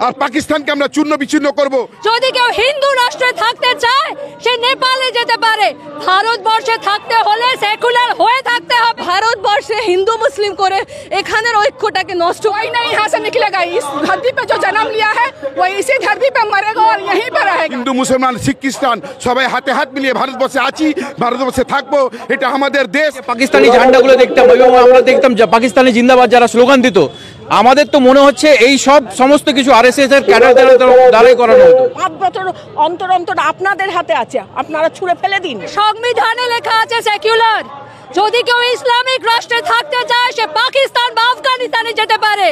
আর পাকিস্তানকে আমরা চূর্ণ বিচ্ছিন্ন করব। যদি কেউ হিন্দু রাষ্ট্রে থাকতে চায় সে নেপালে যেতে পারে, ভারতবর্ষে থাকতে হলে সেকুলার হয়ে থাকতে হবে। ভারতবর্ষে হিন্দু মুসলিম করে এখানের ঐক্যটাকে নষ্ট कोई नहीं यहाँ से निकलेगा। इस धरती पे जो जन्म लिया है वो इसी धरती पे मरेगा और यहीं पे रहेगा। হিন্দু মুসলমান শিখ খ্রিস্টান সবাই হাতে হাত মিলিয়ে ভারতবর্ষে আছি, ভারতবর্ষে থাকবো, এটা আমাদের দেশ। পাকিস্তানি ঝান্ডাগুলো দেখতাম এবং আমরা দেখতাম পাকিস্তানি জিন্দাবাদ যারা স্লোগান দিত, আমাদের তো মনে হচ্ছে এই সব সমস্ত কিছু আরএসএস এর ক্যাডার দ্বারাই করানো হতো। 5 বছর অন্তর অন্তর আপনাদের হাতে আছে, আপনারা ছুঁড়ে ফেলে দিন। সংবিধানে লেখা আছে সেকুলার। যদি কেউ ইসলামিক রাষ্ট্রে থাকতে চায় সে পাকিস্তান বা আফগানিস্তানে যেতে পারে।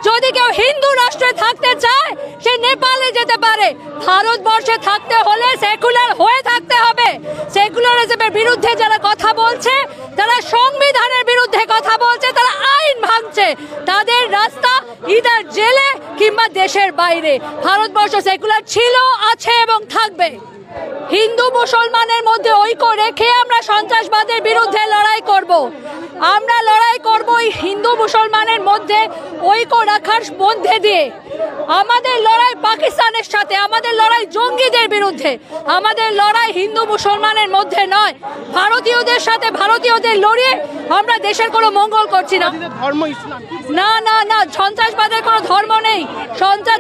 যদি কেউ হিন্দু রাষ্ট্রে থাকতে চায় সে নেপালে যেতে পারে। ভারতবর্ষে থাকতে হলে সেকুলার হয়ে থাকতে হবে। সেকুলারিজমের বিরুদ্ধে যারা কথা বলছে, তারা সংবিধানের বিরুদ্ধে কথা বলছে, তারা আইন ভাঙছে, তাদের রাস্তা ইদার জেলে কিংবা দেশের বাইরে। ভারতবর্ষ সেকুলার ছিল, আছে এবং থাকবে। হিন্দু মুসলমানের মধ্যে ঐক্য রেখে আমরা সন্ত্রাসবাদের বিরুদ্ধে লড়াই করব। আমরা লড়াই করব এই হিন্দু মুসলমানের মধ্যে ঐক্য রাখার মধ্যে দিয়ে। আমাদের লড়াই পাকিস্তানের সাথে, আমাদের লড়াই জঙ্গিদের বিরুদ্ধে, আমাদের লড়াই হিন্দু মুসলমানের মধ্যে নয়। ভারতীয়দের সাথে ভারতীয়দের লড়িয়ে আমরা দেশের কোনো মঙ্গল করছি না। না না না, সন্ত্রাসবাদের কোনো ধর্ম নেই,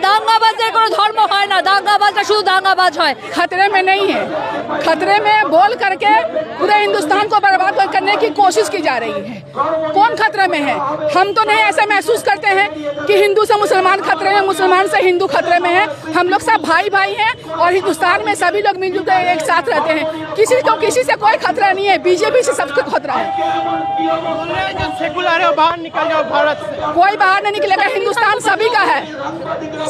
দাঙ্গাবাজদের কোনো ধর্ম হয় না। দাঙ্গাবাজরা শুধু দাঙ্গাবাজ হয়। खतरे में नहीं है, खतरे में बोल करके पूरे हिंदुस्तान को बर्बाद करने की कोशिश की जा रही है। कौन खतरे में है? हम तो नहीं ऐसे महसूस करते हैं कि हिंदू से मुसलमान खतरे में, मुसलमान से हिंदू खतरे में है। हम लोग सब भाई भाई हैं और हिंदुस्तान में सभी लोग मिलजुल कर एक साथ रहते हैं। किसी को किसी से कोई खतरा नहीं है, बीजेपी से सबको खतरा है। सेकुलर है, बाहर निकल जाओ भारत से। कोई बाहर नहीं निकलेगा, हिंदुस्तान सभी का है,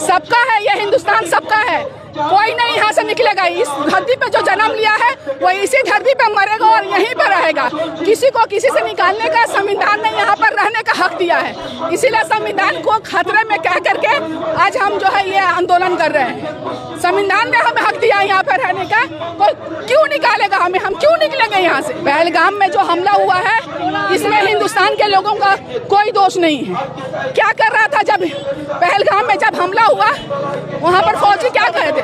सबका है, ये हिंदुस्तान सबका है। कोई नहीं यहाँ से निकलेगा। इस धरती पे जो जन्म लिया है वो इसी धरती पे मरेगा और यहीं पे रहेगा। किसी को किसी से निकालने का संविधान ने यहाँ पर रहने का हक दिया है। इसीलिए संविधान को खतरे में कह करके आज हम जो है ये आंदोलन कर रहे हैं। संविधान ने हमें हक दिया है यहाँ पर रहने का, कोई क्यों निकालेगा हमें? हम क्यों निकलेंगे यहाँ से? पहलगाम में जो हमला हुआ है इसमें हिंदुस्तान के लोगों का कोई दोष नहीं है। क्या कर रहा था जब पहलगाम में जब हमला हुआ, वहाँ पर फौजी क्या कर रहे थे?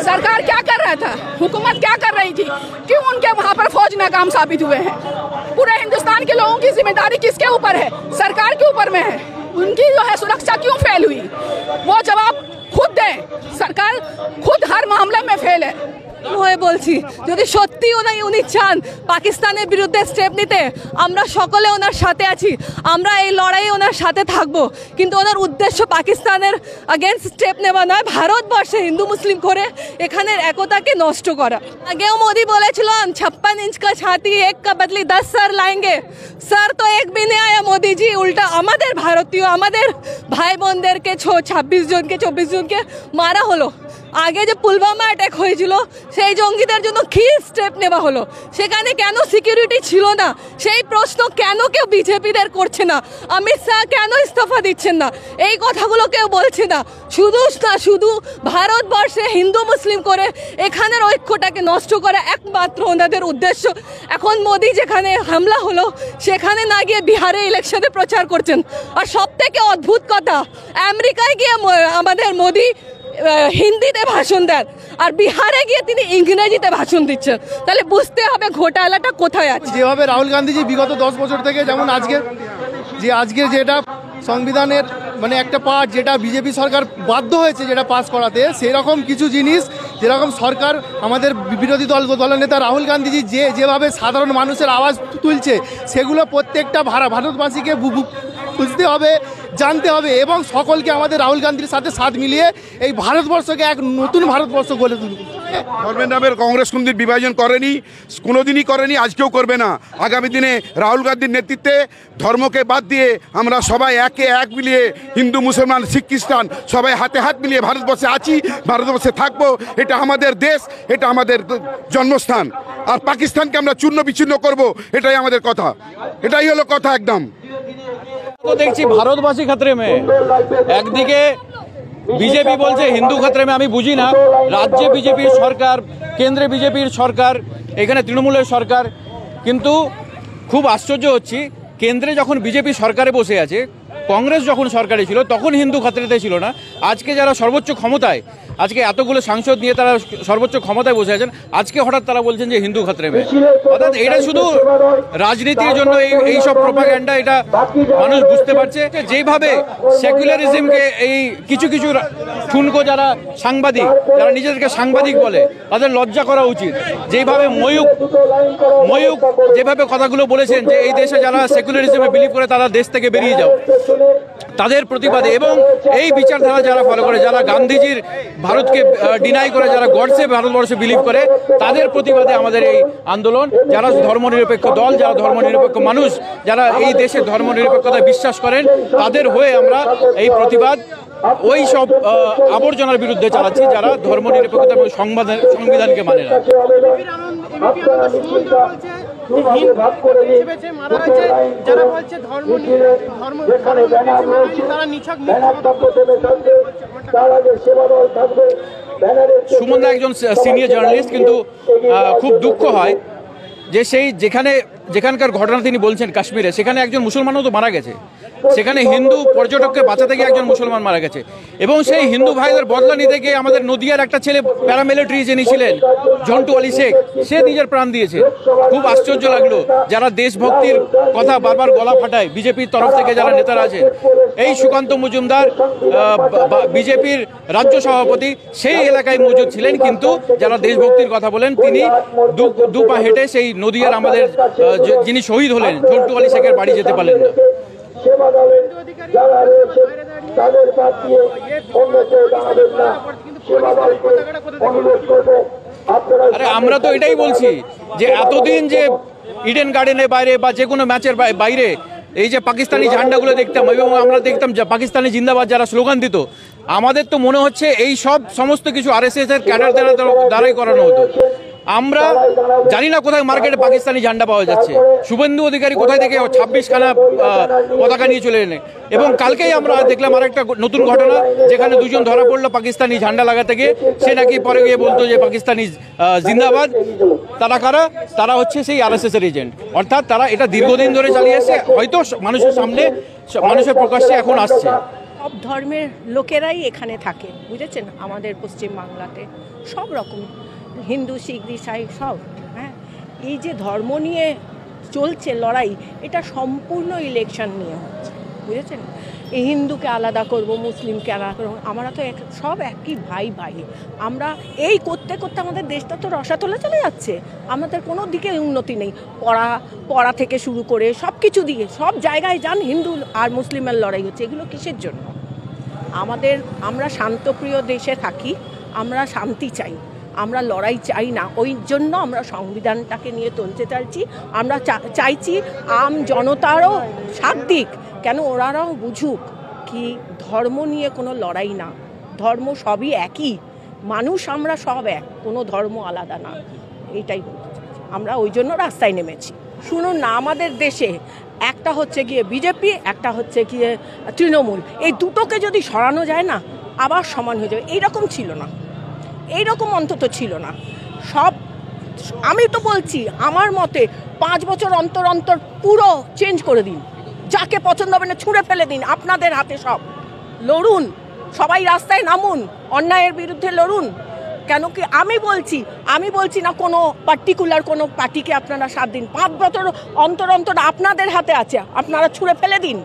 सरकार क्या कर रहा था? हुकूमत क्या कर रही थी? क्यों उनके वहाँ पर फौज नाकाम साबित हुए हैं? पूरे हिंदुस्तान के लोगों की जिम्मेदारी किसके ऊपर है? सरकार के ऊपर में है। उनकी जो है सुरक्षा क्यों फेल हुई, वो जवाब खुद दें। सरकार खुद हर मामले में फेल है। হয়ে বলছি, যদি সত্যি উনি চান পাকিস্তানের বিরুদ্ধে স্টেপ নিতে, আমরা সকলে ওনার সাথে আছি, আমরা এই লড়াই ওনার সাথে থাকবো। কিন্তু ওনার উদ্দেশ্য পাকিস্তানের আগেনস্ট স্টেপ নেওয়া নয়, ভারতবর্ষে হিন্দু মুসলিম করে এখানের একতাকে নষ্ট করা। আগেও মোদি বলেছিলেন 56 इंच का छाती एक का बदली 10 सर लाएंगे। सर तो एक भी नहीं आया मोदी जी, उल्टा আমাদের ভারতীয়, আমাদের ভাই বোনদেরকে 26 জনকে 24 জনকে মারা হলো। আগে যে পুলওয়ামা অ্যাটাক হয়েছিল সেই জঙ্গিদের জন্য কি স্টেপ নেওয়া হলো? সেখানে কেন সিকিউরিটি ছিল না? সেই প্রশ্ন কেন কেউ বিজেপিদের করছে না? অমিত শাহ কেন ইস্তফা দিচ্ছেন না? এই কথাগুলো কেউ বলছে না। শুধু ভারতবর্ষে হিন্দু মুসলিম করে এখানের ঐক্যটাকে নষ্ট করা একমাত্র ওনাদের উদ্দেশ্য। এখন মোদি যেখানে হামলা হলো সেখানে না গিয়ে বিহারে ইলেকশনে প্রচার করছেন। আর সব থেকে অদ্ভুত কথা, আমেরিকায় গিয়ে আমাদের মোদি হিন্দিতে ভাষণ দেন আর বিহারে গিয়ে তিনি ইংরেজিতে ভাষণ দিচ্ছেন। তাহলে বুঝতে হবে ঘোটালাটা কোথায় আছে। যেভাবে রাহুল গান্ধীজি বিগত 10 বছর থেকে, যেমন আজকে যেটা সংবিধানের মানে একটা পার্ট যেটা বিজেপি সরকার বাধ্য হয়েছে যেটা পাস করাতে, সেরকম কিছু জিনিস যেরকম সরকার আমাদের বিরোধী দলনেতা রাহুল গান্ধীজি যেভাবে সাধারণ মানুষের আওয়াজ তুলছে, সেগুলো প্রত্যেকটা ভারতবাসীকে বুঝতে হবে, জানতে হবে এবং সকলকে আমাদের রাহুল গান্ধীর সাথে সাথ মিলিয়ে এই ভারতবর্ষকে এক নতুন ভারতবর্ষ গড়ে তুলবে। ধর্মের নামের কংগ্রেস কোনদিন বিভাজন করেনি, কোনোদিনই করেনি, আজকেও করবে না। আগামী দিনে রাহুল গান্ধীর নেতৃত্বে ধর্মকে বাদ দিয়ে আমরা সবাই একে এক মিলিয়ে হিন্দু মুসলমান শিখ খ্রিস্টান সবাই হাতে হাত মিলিয়ে ভারতবর্ষে আছি, ভারতবর্ষে থাকবো, এটা আমাদের দেশ, এটা আমাদের জন্মস্থান। আর পাকিস্তানকে আমরা চূর্ণ বিচ্ছিন্ন করব, এটাই আমাদের কথা, এটাই হলো কথা একদম। তো দেখছি ভারতবাসী খতরে মে, একদিকে বিজেপি বলছে হিন্দু খতরে মে। আমি বুঝি না, রাজ্যে বিজেপির সরকার, কেন্দ্রে বিজেপির সরকার, এখানে তৃণমূলের সরকার, কিন্তু খুব আশ্চর্য হচ্ছি কেন্দ্রে যখন বিজেপি সরকারে বসে আছে কংগ্রেস যখন সরকারে ছিল তখন হিন্দু খাতরেতে ছিল না। আজকে যারা সর্বোচ্চ ক্ষমতায়, আজকে এতগুলো সাংসদ নিয়ে তারা সর্বোচ্চ ক্ষমতায় বসে আছেন, আজকে হঠাৎ তারা বলছেন যে হিন্দু খাতরে মে। অর্থাৎ এটা শুধু রাজনীতির জন্য এই সব প্রোপাগ্যান্ডা, এটা মানুষ বুঝতে পারছে। যেইভাবে সেকুলারিজমকে এই কিছু কিছু ঠুনকো যারা সাংবাদিক, যারা নিজেদেরকে সাংবাদিক বলে, তাদের লজ্জা করা উচিত। যেইভাবে ময়ূক যেভাবে কথাগুলো বলেছেন যে এই দেশে যারা সেকুলারিজমে বিলিভ করে তারা দেশ থেকে বেরিয়ে যাও, তাদের প্রতিবাদে এবং এই বিচারধারা যারা ফলো করে, যারা গান্ধীজির ভারতকে ডিনাই করে, যারা গডসে ভারতবর্ষে বিলিভ করে, তাদের প্রতিবাদে আমাদের এই আন্দোলন। যারা ধর্মনিরপেক্ষ দল, যারা ধর্মনিরপেক্ষ মানুষ, যারা এই দেশের ধর্মনিরপেক্ষতায় বিশ্বাস করেন, তাদের হয়ে আমরা এই প্রতিবাদ ওই সব আবর্জনার বিরুদ্ধে চালাচ্ছি যারা ধর্মনিরপেক্ষতা এবং সংবিধানকে মানে না। সুমনদা একজন সিনিয়র জার্নালিস্ট, কিন্তু খুব দুঃখ হয় যে যেখানকার ঘটনা তিনি বলছেন কাশ্মীরে, সেখানে একজন মুসলমানও তো মারা গেছে। সেখানে হিন্দু পর্যটককে বাঁচাতে গিয়ে একজন মুসলমান মারা গেছে, এবং সেই হিন্দু ভাইদের বদলা নিতে গিয়ে আমাদের নদিয়ার একটা ছেলে প্যারামিলিটারি যিনি ছিলেন ঝন্টু আলী শেখ, সে নিজের প্রাণ দিয়েছে। খুব আশ্চর্য লাগলো। যারা দেশভক্তির কথা বারবার গলা ফাটায় বিজেপির তরফ থেকে যারা নেতারা আছেন, এই সুকান্ত মজুমদার বিজেপির রাজ্য সভাপতি সেই এলাকায় মজুদ ছিলেন, কিন্তু যারা দেশভক্তির কথা বলেন তিনি দু পা হেঁটে সেই নদিয়ার আমাদের যিনি শহীদ হলেন ঝন্টু আলী শেখের বাড়ি যেতে পারলেন না। আরে আমরা তো এটাই বলছি যে এতদিন যে ইডেন গার্ডেনের বাইরে বা যে কোনো ম্যাচের বাইরে এই যে পাকিস্তানি ঝান্ডাগুলো দেখতাম এবং আমরা দেখতাম যে পাকিস্তানি জিন্দাবাদ যারা স্লোগান দিত, আমাদের তো মনে হচ্ছে এই সমস্ত কিছু আরএসএস এর ক্যাডার দ্বারাই করানো হতো। আমরা জানি না কোথায় মার্কেটে পাকিস্তানি ঝান্ডা পাওয়া যাচ্ছে। শুভেন্দু অধিকারী কোথায় থেকে 26খানা পতাকা নিয়ে চলে এলেন, এবং কালকেই আমরা দেখলাম আরেকটা নতুন ঘটনা, যেখানে দুজন ধরা পড়লো পাকিস্তানি ঝান্ডা লাগাতে গিয়ে। সে নাকি পরে গিয়ে বলতো যে পাকিস্তানি জিন্দাবাদ। তারা কারা? তারা হচ্ছে সেই আরএসএস এর এজেন্ট। অর্থাৎ তারা এটা দীর্ঘদিন ধরে চালিয়ে এসেছে, হয়তো মানুষের সামনে, মানুষের প্রকাশ্যে এখন আসছে। সব ধর্মের লোকেরাই এখানে থাকে, বুঝেছেন? আমাদের পশ্চিমবাংলাতে সব রকম হিন্দু, শিখ, ইসাই সব। হ্যাঁ, এই যে ধর্ম নিয়ে চলছে লড়াই, এটা সম্পূর্ণ ইলেকশন নিয়ে হচ্ছে, বুঝেছেন? এই হিন্দুকে আলাদা করব, মুসলিমকে আলাদা করবো, আমরা তো সব একই ভাই। আমরা এই করতে করতে আমাদের দেশটা তো রসাতলে চলে যাচ্ছে। আমাদের কোনো দিকে উন্নতি নেই। পড়া থেকে শুরু করে সব কিছু দিয়ে সব জায়গায় যান হিন্দু আর মুসলিমের লড়াই হচ্ছে। এগুলো কিসের জন্য? আমরা শান্তপ্রিয় দেশে থাকি, আমরা শান্তি চাই, আমরা লড়াই চাই না। ওই জন্য আমরা সংবিধানটাকে নিয়ে চলতে চাইছি। আমরা চাইছি আম জনতারও সাথ দিক, কেন ওরাও বুঝুক কি ধর্ম নিয়ে কোনো লড়াই না, ধর্ম সবই একই মানুষ, আমরা সব এক, কোনো ধর্ম আলাদা না। এইটাই বলতে চাইছি, আমরা ওই জন্য রাস্তায় নেমেছি। শুনুন না, আমাদের দেশে একটা হচ্ছে গিয়ে বিজেপি, একটা হচ্ছে গিয়ে তৃণমূল, এই দুটোকে যদি সরানো যায় না আবার সমান হয়ে যাবে। এইরকম ছিল না, এইরকম অন্তত ছিল না। আমি তো বলছি আমার মতে 5 বছর অন্তর অন্তর পুরো চেঞ্জ করে দিন, যাকে পছন্দ হবে না ছুঁড়ে ফেলে দিন। আপনাদের হাতে সব, লড়ুন, সবাই রাস্তায় নামুন, অন্যায়ের বিরুদ্ধে লড়ুন। কেন কি আমি বলছি না কোনো পার্টিকুলার কোনো পার্টিকে আপনারা সাথ দিন। 5 বছর অন্তর অন্তর আপনাদের হাতে আছে, আপনারা ছুঁড়ে ফেলে দিন।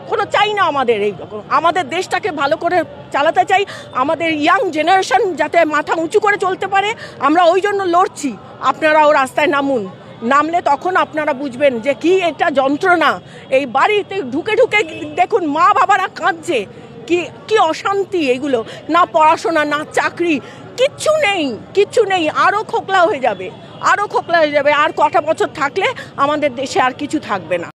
কোনো চাই না আমাদের এইরকম। আমাদের দেশটাকে ভালো করে চালাতে চাই, আমাদের ইয়াং জেনারেশন যাতে মাথা উঁচু করে চলতে পারে, আমরা ওই জন্য লড়ছি। আপনারাও রাস্তায় নামলে তখন আপনারা বুঝবেন যে কি এটা যন্ত্রণা। এই বাড়িতে ঢুকে দেখুন মা বাবারা কাঁদছে, কি অশান্তি এগুলো। না পড়াশোনা, না চাকরি, কিচ্ছু নেই। আরও খোকলা হয়ে যাবে। আর কটা বছর থাকলে আমাদের দেশে আর কিছু থাকবে না।